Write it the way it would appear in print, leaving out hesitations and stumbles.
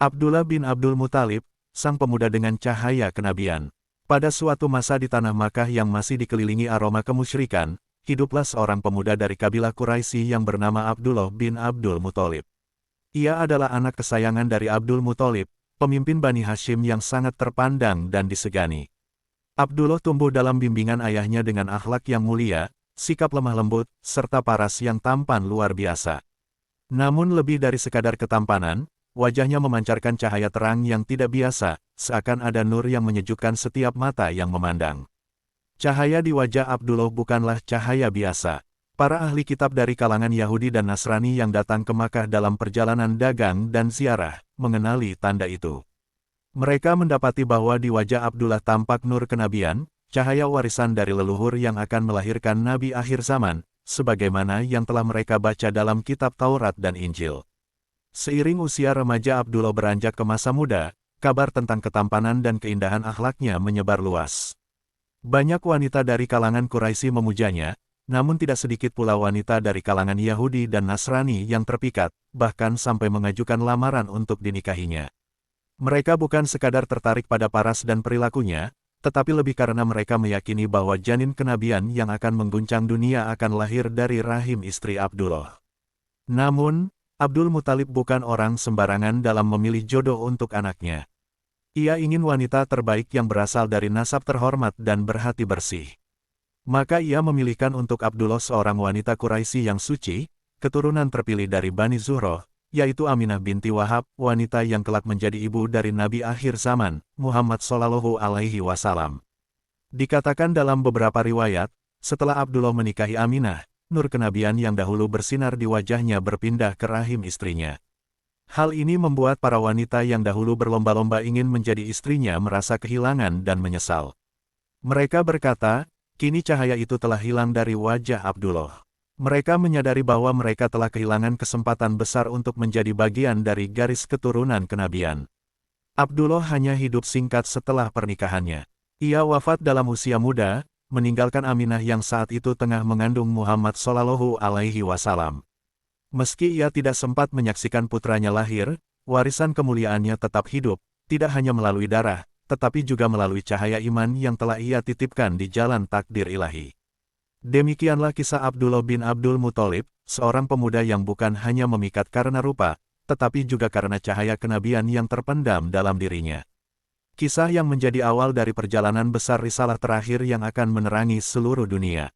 Abdullah bin Abdul Muthalib, sang pemuda dengan cahaya kenabian. Pada suatu masa di tanah Makkah yang masih dikelilingi aroma kemusyrikan, hiduplah seorang pemuda dari kabilah Quraisy yang bernama Abdullah bin Abdul Muthalib. Ia adalah anak kesayangan dari Abdul Muthalib, pemimpin Bani Hashim yang sangat terpandang dan disegani. Abdullah tumbuh dalam bimbingan ayahnya dengan akhlak yang mulia, sikap lemah lembut, serta paras yang tampan luar biasa. Namun lebih dari sekadar ketampanan, wajahnya memancarkan cahaya terang yang tidak biasa, seakan ada nur yang menyejukkan setiap mata yang memandang. Cahaya di wajah Abdullah bukanlah cahaya biasa. Para ahli kitab dari kalangan Yahudi dan Nasrani yang datang ke Makkah dalam perjalanan dagang dan ziarah, mengenali tanda itu. Mereka mendapati bahwa di wajah Abdullah tampak nur kenabian, cahaya warisan dari leluhur yang akan melahirkan Nabi akhir zaman, sebagaimana yang telah mereka baca dalam kitab Taurat dan Injil. Seiring usia remaja Abdullah beranjak ke masa muda, kabar tentang ketampanan dan keindahan akhlaknya menyebar luas. Banyak wanita dari kalangan Quraisy memujanya, namun tidak sedikit pula wanita dari kalangan Yahudi dan Nasrani yang terpikat, bahkan sampai mengajukan lamaran untuk dinikahinya. Mereka bukan sekadar tertarik pada paras dan perilakunya, tetapi lebih karena mereka meyakini bahwa janin kenabian yang akan mengguncang dunia akan lahir dari rahim istri Abdullah. Namun, Abdul Muthalib bukan orang sembarangan dalam memilih jodoh untuk anaknya. Ia ingin wanita terbaik yang berasal dari nasab terhormat dan berhati bersih. Maka ia memilihkan untuk Abdullah seorang wanita Quraisy yang suci, keturunan terpilih dari Bani Zuhroh, yaitu Aminah binti Wahab, wanita yang kelak menjadi ibu dari Nabi akhir zaman, Muhammad Shallallahu Alaihi Wasallam. Dikatakan dalam beberapa riwayat, setelah Abdullah menikahi Aminah, nur kenabian yang dahulu bersinar di wajahnya berpindah ke rahim istrinya. Hal ini membuat para wanita yang dahulu berlomba-lomba ingin menjadi istrinya merasa kehilangan dan menyesal. Mereka berkata, kini cahaya itu telah hilang dari wajah Abdullah. Mereka menyadari bahwa mereka telah kehilangan kesempatan besar untuk menjadi bagian dari garis keturunan kenabian. Abdullah hanya hidup singkat setelah pernikahannya. Ia wafat dalam usia muda, meninggalkan Aminah yang saat itu tengah mengandung Muhammad Shallallahu Alaihi Wasallam. Meski ia tidak sempat menyaksikan putranya lahir, warisan kemuliaannya tetap hidup, tidak hanya melalui darah, tetapi juga melalui cahaya iman yang telah ia titipkan di jalan takdir ilahi. Demikianlah kisah Abdullah bin Abdul Muthalib, seorang pemuda yang bukan hanya memikat karena rupa, tetapi juga karena cahaya kenabian yang terpendam dalam dirinya. Kisah yang menjadi awal dari perjalanan besar risalah terakhir yang akan menerangi seluruh dunia.